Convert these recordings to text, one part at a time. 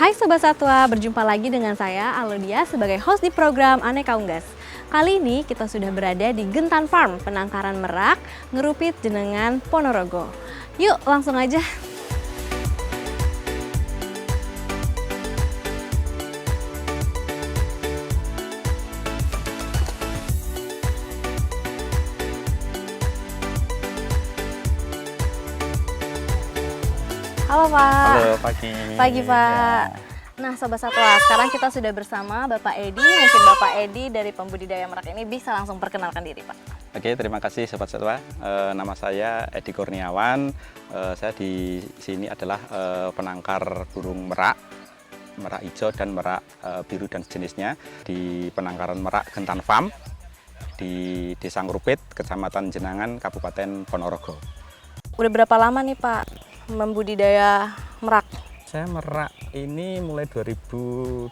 Hai Sobat Satwa, berjumpa lagi dengan saya Alodia sebagai host di program Aneka Unggas. Kali ini kita sudah berada di Gentan Farm, Penangkaran Merak, Ngerupit Jenengan, Ponorogo. Yuk langsung aja. Halo Pak. Halo, pagi. Pagi Pak. Ya. Nah Sobat Satwa, sekarang kita sudah bersama Bapak Edi. Mungkin Bapak Edi dari pembudidaya merak ini bisa langsung perkenalkan diri Pak. Oke, terima kasih Sobat Satwa. Nama saya Edi Kurniawan. Saya di sini adalah penangkar burung merak, merak hijau dan merak biru dan sejenisnya di penangkaran merak Gentan Farm di Desa Ngerupit, Kecamatan Jenangan, Kabupaten Ponorogo. Udah berapa lama nih Pak membudidaya merak? Saya merak ini mulai 2018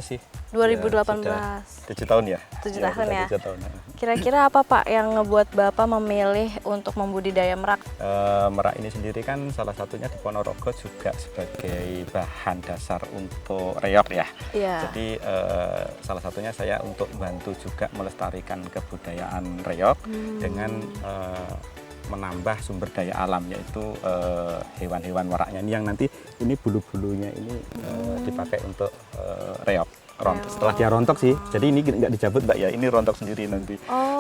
sih. 2018. Ya, 7 tahun ya? 7 tahun ya? 7 tahun. Kira-kira apa Pak yang ngebuat Bapak memilih untuk membudidaya merak? Merak ini sendiri kan salah satunya di Ponorogo juga sebagai bahan dasar untuk reog ya. Iya. Jadi salah satunya saya untuk membantu juga melestarikan kebudayaan reog dengan menambah sumber daya alam, yaitu hewan-hewan meraknya ini yang nanti ini bulu-bulunya ini dipakai untuk reog. Setelah dia rontok sih, jadi ini nggak dicabut Mbak ya, ini rontok sendiri nanti.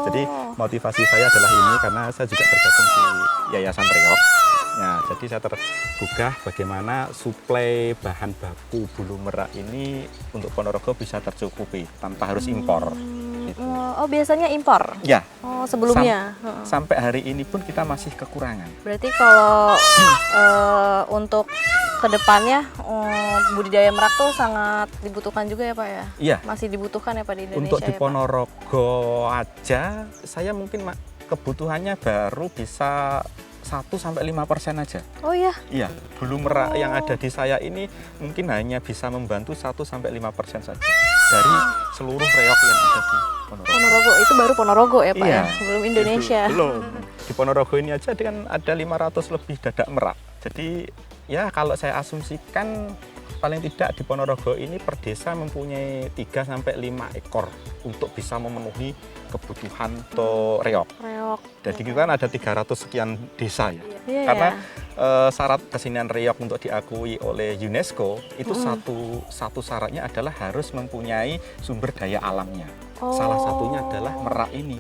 Jadi motivasi saya adalah ini karena saya juga tergabung di Yayasan Reog. Nah, jadi saya tergugah bagaimana suplai bahan baku bulu merak ini untuk Ponorogo bisa tercukupi tanpa harus impor. Gitu. Oh biasanya impor? Ya. Oh sebelumnya? Sampai hari ini pun kita masih kekurangan. Berarti kalau untuk kedepannya budidaya merak tuh sangat dibutuhkan juga ya Pak ya? Iya. Masih dibutuhkan ya Pak di Indonesia? Untuk di ya, Ponorogo aja, saya mungkin kebutuhannya baru bisa 1-5% aja. Oh iya? Iya, bulu merak yang ada di saya ini mungkin hanya bisa membantu 1-5% saja dari seluruh reog yang ada di Ponorogo. Ponorogo, itu baru Ponorogo ya Pak Iya, ya? Belum Indonesia? Belum. Di Ponorogo ini aja kan ada 500 lebih dadak merak. Jadi ya kalau saya asumsikan paling tidak di Ponorogo ini per desa mempunyai 3-5 ekor untuk bisa memenuhi kebutuhan untuk reog. Jadi kita kan ada 300 sekian desa ya. Iya, Karena ya. syarat kesenian reog untuk diakui oleh UNESCO itu satu syaratnya adalah harus mempunyai sumber daya alamnya. Salah satunya adalah merak ini.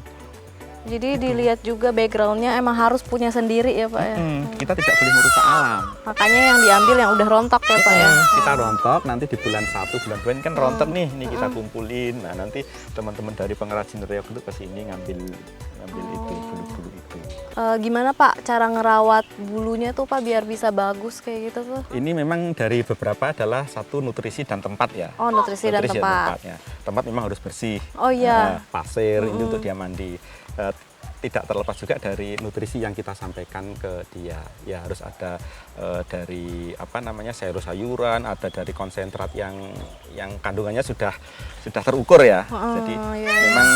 Jadi dilihat juga backgroundnya emang harus punya sendiri ya Pak ya? Kita tidak boleh merusak alam. Makanya yang diambil yang udah rontok ya Pak ya? Kita rontok, nanti di bulan 1, bulan 2 ini kan rontok nih, ini kita kumpulin. Nah nanti teman-teman dari pengrajin reog itu ke sini ngambil itu, bulu-bulu itu. Gimana Pak cara ngerawat bulunya tuh Pak biar bisa bagus kayak gitu tuh? Ini memang dari beberapa adalah satu nutrisi dan tempat ya. Oh nutrisi dan tempat. Ya. Tempat memang harus bersih. Oh iya. Pasir ini untuk dia mandi. Tidak terlepas juga dari nutrisi yang kita sampaikan ke dia. Ya harus ada dari sayur-sayuran, ada dari konsentrat yang kandungannya sudah terukur ya. Jadi memang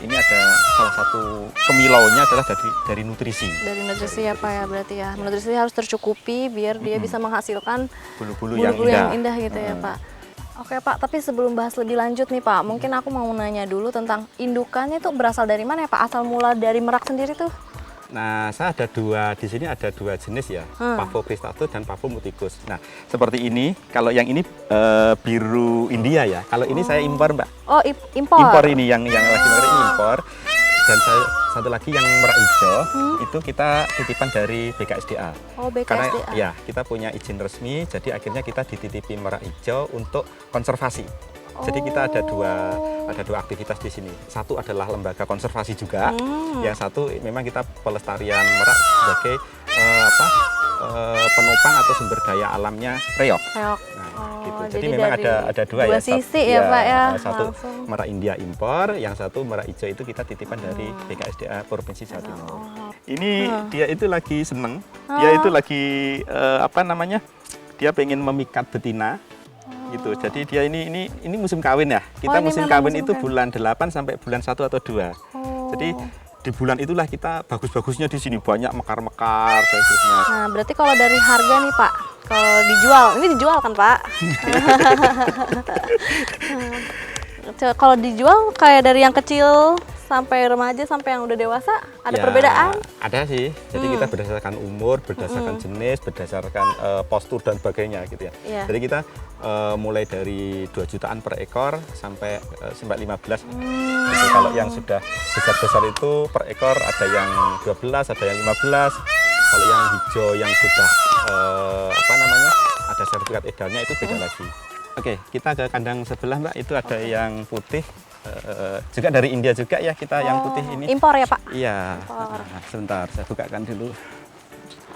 ini ada salah satu kemilaunya adalah dari nutrisi. Dari nutrisi ya Pak ya berarti ya. Nutrisi harus tercukupi biar dia bisa menghasilkan bulu-bulu yang indah gitu ya Pak. Oke Pak, tapi sebelum bahas lebih lanjut nih Pak, mungkin aku mau nanya dulu tentang indukannya itu berasal dari mana ya Pak? Asal mula dari merak sendiri tuh? Nah, saya di sini ada dua jenis ya, Pavo cristatus dan Pavo muticus. Nah, seperti ini, kalau yang ini biru India ya, kalau ini saya impor Mbak. Oh impor? Impor ini, yang lagi menarik ini impor. Dan satu lagi yang merak hijau, itu kita titipan dari BKSDA. Oh BKSDA. Karena ya, kita punya izin resmi, jadi akhirnya kita dititipi merak hijau untuk konservasi. Jadi kita ada dua aktivitas di sini. Satu adalah lembaga konservasi juga, yang satu memang kita pelestarian merak sebagai penopang atau sumber daya alamnya reog. Nah, gitu. Jadi memang ada dua ya. Sisi ya Pak ya. Satu merak India impor, yang satu merak hijau itu kita titipan dari BKSDA Provinsi Jawa Timur. Ini dia itu lagi seneng, dia itu lagi dia pengen memikat betina. Gitu. Jadi dia ini musim kawin ya. Kita musim kawin itu bulan 8 sampai bulan 1 atau 2. Jadi di bulan itulah kita bagus-bagusnya di sini, banyak mekar-mekar dan sebagainya. Nah, berarti kalau dari harga nih Pak, Kalau dijual, ini dijual kan Pak? Kalau dijual kayak dari yang kecil sampai remaja sampai yang udah dewasa ada Ya, perbedaan? ada sih. Jadi kita berdasarkan umur, berdasarkan jenis, berdasarkan postur dan sebagainya gitu ya. Iya. Jadi kita mulai dari 2 jutaan per ekor sampai 15. Jadi kalau yang sudah besar-besar itu per ekor ada yang 12, ada yang 15. Kalau yang hijau yang sudah ada sertifikat edarnya itu beda lagi. Oke, kita ke kandang sebelah Mbak, itu ada yang putih. Juga dari India juga ya kita yang putih ini. Impor ya Pak? Iya. Nah, sebentar, saya bukakan dulu.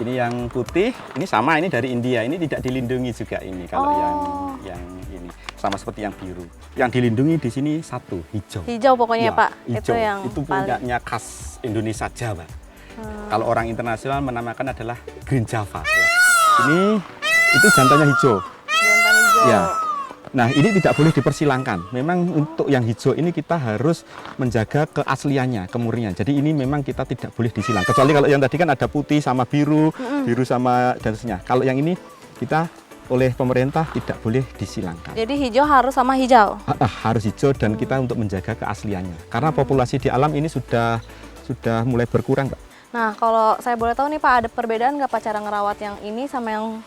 Ini yang putih, ini sama, ini dari India. Ini tidak dilindungi juga ini kalau yang ini sama seperti yang biru. Yang dilindungi di sini satu hijau. Hijau pokoknya Ya, Pak. hijau. Itu yang itu paling. punyanya khas Indonesia Jawa. Kalau orang internasional menamakan adalah Green Java. Ya. Ini itu jantannya hijau. Jantan hijau. Ya. Nah, ini tidak boleh dipersilangkan. Memang untuk yang hijau ini kita harus menjaga keasliannya, kemurnian. Jadi ini memang kita tidak boleh disilang. Kecuali kalau yang tadi kan ada putih sama biru, biru sama dan seterusnya. Kalau yang ini kita oleh pemerintah tidak boleh disilangkan. Jadi hijau harus sama hijau? Harus hijau dan kita untuk menjaga keasliannya. Karena populasi di alam ini sudah mulai berkurang, Pak. Nah, kalau saya boleh tahu nih Pak, ada perbedaan nggak Pak cara ngerawat yang ini sama yang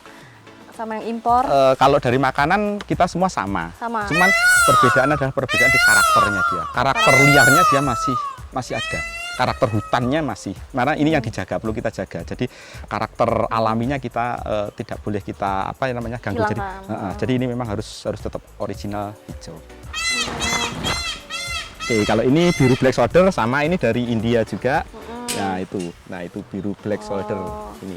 impor? Kalau dari makanan kita semua sama. Sama. Cuman perbedaan adalah perbedaan di karakternya dia. Karakter liarnya dia masih ada. Karakter hutannya masih. Karena ini yang dijaga, perlu kita jaga. Jadi karakter alaminya kita tidak boleh kita ganggu. Jadi ini memang harus tetap original hijau. Oke, kalau ini biru black soldier sama ini dari India juga. Nah itu biru black soldier ini.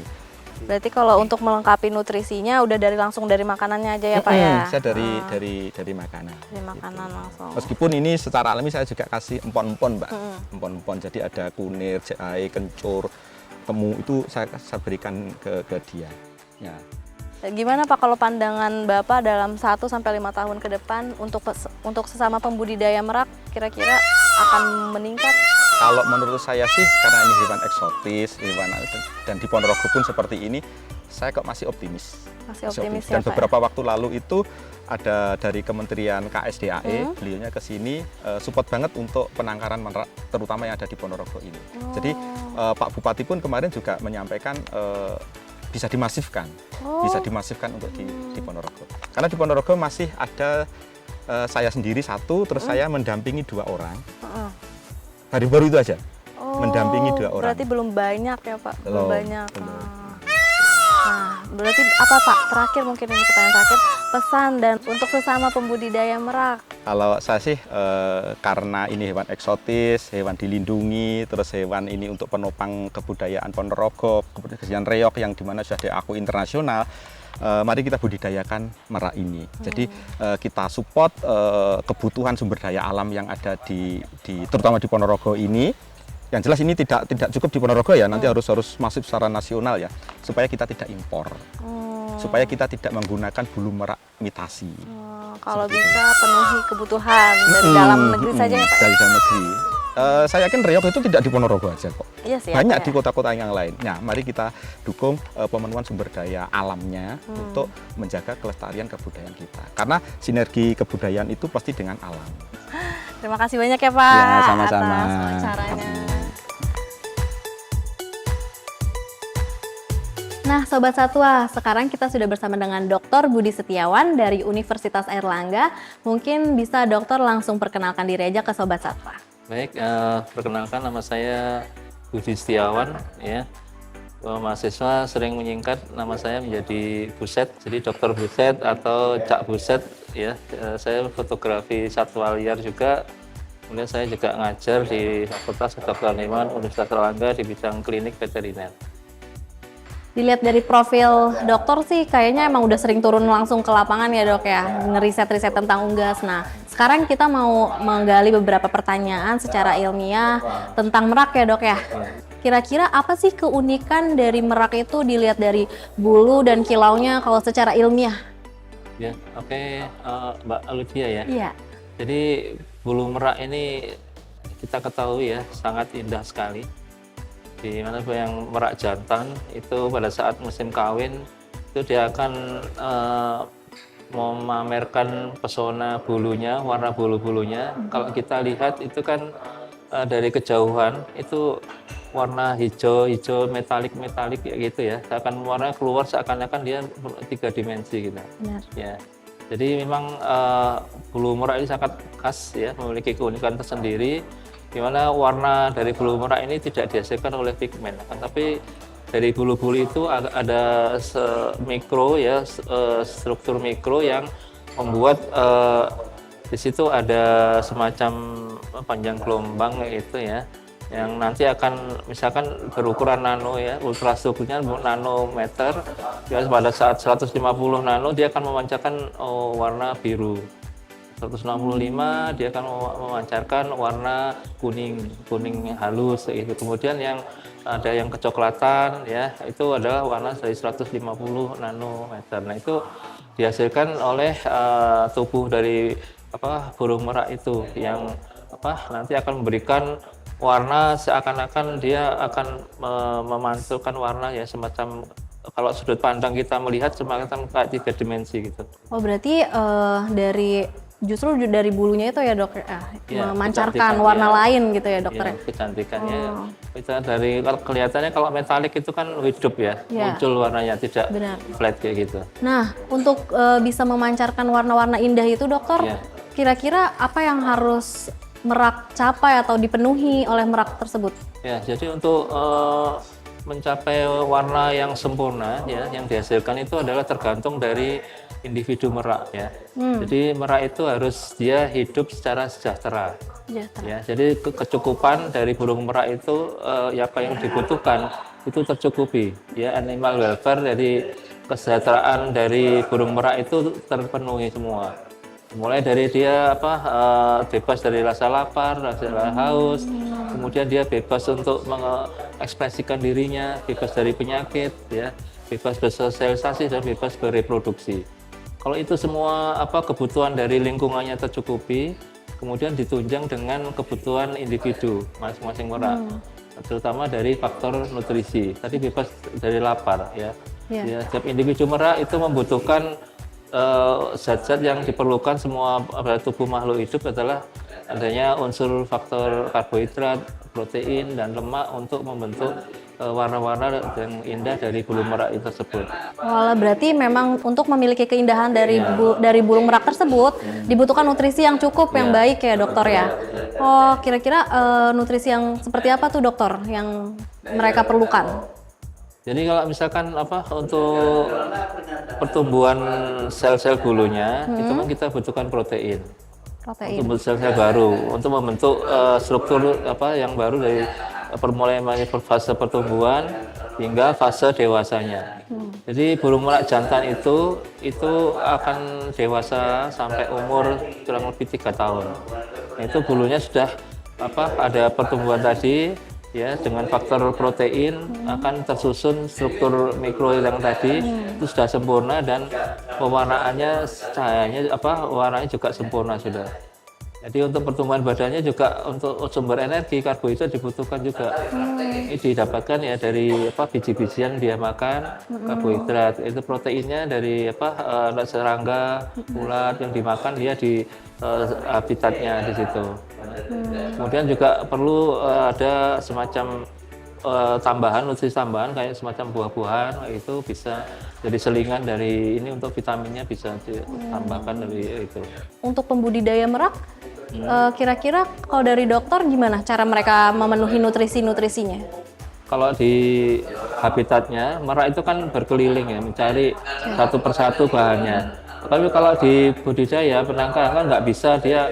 Berarti kalau untuk melengkapi nutrisinya udah langsung dari makanannya aja ya Pak ya? Saya dari makanan. Dari makanan langsung. Meskipun ini secara alami saya juga kasih empon-empon Mbak. Empon-empon, jadi ada kunir, jahe, kencur, temu itu saya berikan ke dia. Ya. Gimana Pak kalau pandangan Bapak dalam 1-5 tahun ke depan untuk sesama pembudidaya merak kira-kira akan meningkat? Kalau menurut saya sih karena ini hewan eksotis, dan di Ponorogo pun seperti ini, saya kok masih optimis. Masih optimis ya Dan Pak? beberapa waktu lalu itu ada dari Kementerian KSDAE, beliaunya ke sini support banget untuk penangkaran merak, terutama yang ada di Ponorogo ini. Jadi Pak Bupati pun kemarin juga menyampaikan bisa dimasifkan, untuk di Ponorogo. Karena di Ponorogo masih ada saya sendiri satu, terus saya mendampingi 2 orang. Baru itu aja, mendampingi 2 orang. Berarti belum banyak ya Pak? Belum banyak. Belum. Nah, berarti apa Pak? Terakhir mungkin ini pertanyaan terakhir, pesan dan untuk sesama pembudidaya merak. Kalau saya sih karena ini hewan eksotis, hewan dilindungi, terus hewan ini untuk penopang kebudayaan Ponorogo, kebudayaan reog yang dimana sudah diakui internasional. Mari kita budidayakan merak ini. Jadi kita support kebutuhan sumber daya alam yang ada terutama di Ponorogo ini. Yang jelas ini tidak cukup di Ponorogo ya, nanti harus masif secara nasional ya, supaya kita tidak impor, supaya kita tidak menggunakan bulu merak imitasi. Kalau bisa penuhi kebutuhan dari dalam negeri saja ya Pak? Dari dalam negeri. Saya yakin reog itu tidak di Ponorogo aja kok. Iya sih, banyak ya, di kota-kota yang lain. Nah, mari kita dukung pemenuhan sumber daya alamnya untuk menjaga kelestarian kebudayaan kita. Karena sinergi kebudayaan itu pasti dengan alam. Terima kasih banyak ya Pak Ya, sama-sama. atas wawancaranya. Nah Sobat Satwa, sekarang kita sudah bersama dengan Dr. Budi Setiawan dari Universitas Airlangga. Mungkin bisa dokter langsung perkenalkan diri aja ke Sobat Satwa. Baik, perkenalkan nama saya Budi Setiawan ya. Mahasiswa sering menyingkat nama saya menjadi Buset, jadi Dokter Buset atau Cak Buset ya. Saya fotografi satwa liar juga. Kemudian saya juga ngajar di Fakultas Kedokteran Hewan Universitas Airlangga di bidang klinik veteriner. Dilihat dari profil dokter sih kayaknya emang udah sering turun langsung ke lapangan ya Dok ya, ngeriset-riset tentang unggas. Nah sekarang kita mau menggali beberapa pertanyaan secara ilmiah tentang merak ya Dok ya. Kira-kira apa sih keunikan dari merak itu dilihat dari bulu dan kilaunya kalau secara ilmiah? Ya, oke, Mbak Aludia ya. Iya. Jadi bulu merak ini kita ketahui ya sangat indah sekali. Di mana yang merak jantan itu pada saat musim kawin itu dia akan memamerkan pesona bulunya, warna bulu-bulunya. Kalau kita lihat itu kan dari kejauhan itu warna hijau metalik kayak gitu ya. Akan warna keluar seakan-akan dia 3 dimensi gitu. Benar. Ya. Jadi memang bulu merak ini sangat khas ya, memiliki keunikan tersendiri di mana warna dari bulu merak ini tidak dihasilkan oleh pigmen, tapi dari bulu-bulu itu ada mikro ya, struktur mikro yang membuat di situ ada semacam panjang gelombang itu ya, yang nanti akan misalkan berukuran nano ya, ultrastrukturnya nanometer. Ya, pada saat 150 nano dia akan memancarkan warna biru. 165 dia akan memancarkan warna kuning halus itu. Kemudian yang ada yang kecoklatan ya, itu adalah warna dari 150 nanometer. Nah, itu dihasilkan oleh tubuh dari burung merak itu yang nanti akan memberikan warna seakan-akan dia akan memantulkan warna ya, semacam kalau sudut pandang kita melihat semacam kayak 3 dimensi gitu. Oh, berarti justru dari bulunya itu ya dok, memancarkan warna lain gitu ya dokter? Iya, kecantikannya itu dari, kalau kelihatannya kalau metalik itu kan hidup ya, muncul warnanya, tidak flat kayak gitu. Nah, untuk bisa memancarkan warna-warna indah itu dokter, kira-kira apa yang harus merak capai atau dipenuhi oleh merak tersebut? Ya, jadi untuk mencapai warna yang sempurna ya, yang dihasilkan itu adalah tergantung dari individu merak ya. Jadi merak itu harus dia hidup secara sejahtera. Ya, jadi kecukupan dari burung merak itu apa yang dibutuhkan itu tercukupi. Ya, animal welfare, jadi kesejahteraan dari burung merak itu terpenuhi semua. Mulai dari dia bebas dari rasa lapar, rasa haus, kemudian dia bebas untuk mengekspresikan dirinya, bebas dari penyakit, ya, bebas bersosialisasi dan bebas bereproduksi. Kalau itu semua kebutuhan dari lingkungannya tercukupi, kemudian ditunjang dengan kebutuhan individu masing-masing merak, terutama dari faktor nutrisi. Tadi bebas dari lapar, ya. Ya, setiap individu merak itu membutuhkan zat-zat yang diperlukan semua tubuh makhluk hidup adalah adanya unsur faktor karbohidrat, protein, dan lemak untuk membentuk warna-warna yang indah dari bulu merak itu tersebut. Oh, berarti memang untuk memiliki keindahan dari burung merak tersebut dibutuhkan nutrisi yang cukup, yang baik ya dokter ya. Oh, kira-kira nutrisi yang seperti apa tuh dokter yang mereka perlukan? Jadi kalau misalkan untuk pertumbuhan sel-sel bulunya itu kan kita butuhkan protein. Untuk sel-sel baru, untuk membentuk struktur yang baru dari mulai fase pertumbuhan hingga fase dewasanya. Jadi burung merak jantan itu akan dewasa sampai umur kurang lebih 3 tahun. Nah, itu bulunya sudah ada pertumbuhan tadi. Ya, dengan faktor protein akan tersusun struktur mikro yang tadi itu sudah sempurna, dan pewarnaannya, cahayanya warnanya juga sempurna sudah. Jadi untuk pertumbuhan badannya juga, untuk sumber energi karbohidrat dibutuhkan juga. Ini didapatkan ya dari biji-biji yang dia makan, karbohidrat. Itu proteinnya dari serangga, ulat yang dimakan dia di habitatnya di situ. Kemudian juga perlu ada semacam nutrisi tambahan kayak semacam buah-buahan, itu bisa jadi selingan dari ini, untuk vitaminnya bisa ditambahkan dari itu. Untuk pembudidaya merak, kira-kira kalau dari dokter gimana cara mereka memenuhi nutrisinya? Kalau di habitatnya, merak itu kan berkeliling ya, mencari satu persatu bahannya. Tapi kalau di budidaya penangkaran kan nggak bisa dia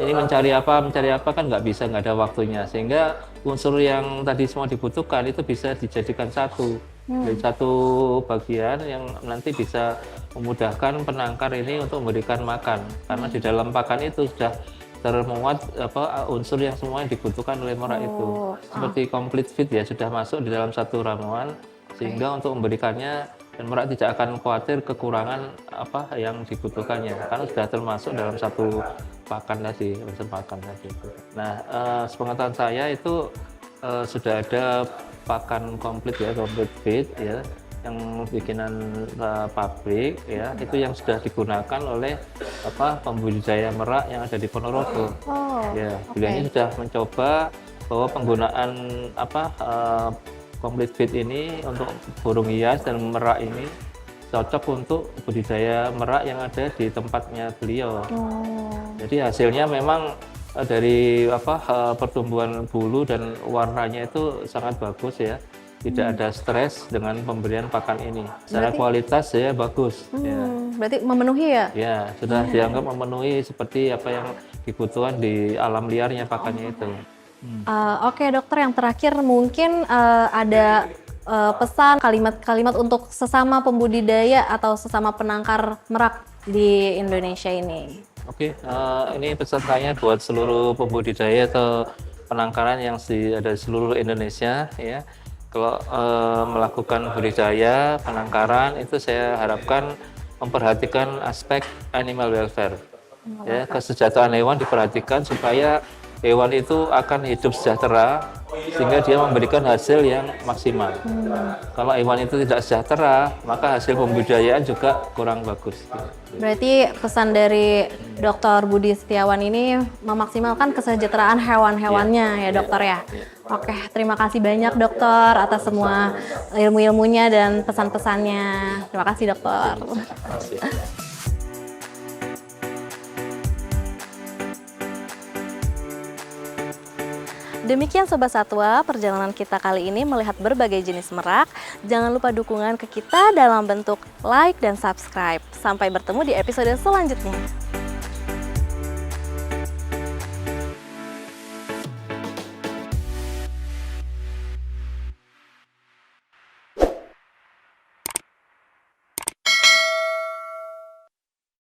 ini mencari apa kan nggak bisa, nggak ada waktunya, sehingga unsur yang tadi semua dibutuhkan itu bisa dijadikan dari satu bagian yang nanti bisa memudahkan penangkar ini untuk memberikan makan, karena di dalam pakan itu sudah termuat unsur yang semua yang dibutuhkan oleh merak itu, seperti complete feed ya, sudah masuk di dalam satu ramuan, sehingga untuk memberikannya, dan merak tidak akan khawatir kekurangan yang dibutuhkannya, karena sudah termasuk dalam satu pakan tadi, unsur pakan tadi. Nah, sepengetahuan saya itu sudah ada pakan komplit ya, complete feed ya, yang bikinan pabrik ya, itu yang sudah digunakan oleh pembudidaya merak yang ada di Ponorogo. Oh, Ya, oke. beliau ini sudah mencoba bahwa penggunaan complete feed ini untuk burung hias dan merak ini cocok untuk budidaya merak yang ada di tempatnya beliau. Oh, Jadi hasilnya memang dari pertumbuhan bulu dan warnanya itu sangat bagus ya. Tidak ada stres dengan pemberian pakan ini. Secara kualitas ya bagus. Ya. berarti memenuhi ya? Ya, sudah dianggap memenuhi seperti apa yang dibutuhkan di alam liarnya pakannya itu. Oke dokter, yang terakhir mungkin ada pesan kalimat-kalimat untuk sesama pembudidaya atau sesama penangkar merak di Indonesia ini. Oke, ini pesan saya buat seluruh pembudidaya atau penangkaran yang ada di seluruh Indonesia ya. Kalau melakukan budidaya, penangkaran itu saya harapkan memperhatikan aspek animal welfare. Ya, kesejahteraan hewan diperhatikan supaya hewan itu akan hidup sejahtera sehingga dia memberikan hasil yang maksimal. Kalau hewan itu tidak sejahtera, maka hasil pembudidayaan juga kurang bagus. Berarti pesan dari Dr. Budi Setiawan ini memaksimalkan kesejahteraan hewan-hewannya ya dokter ya. Oke, terima kasih banyak dokter atas semua ilmu-ilmunya dan pesan-pesannya. Terima kasih dokter. Demikian Sobat Satwa, perjalanan kita kali ini melihat berbagai jenis merak. Jangan lupa dukungan ke kita dalam bentuk like dan subscribe. Sampai bertemu di episode selanjutnya.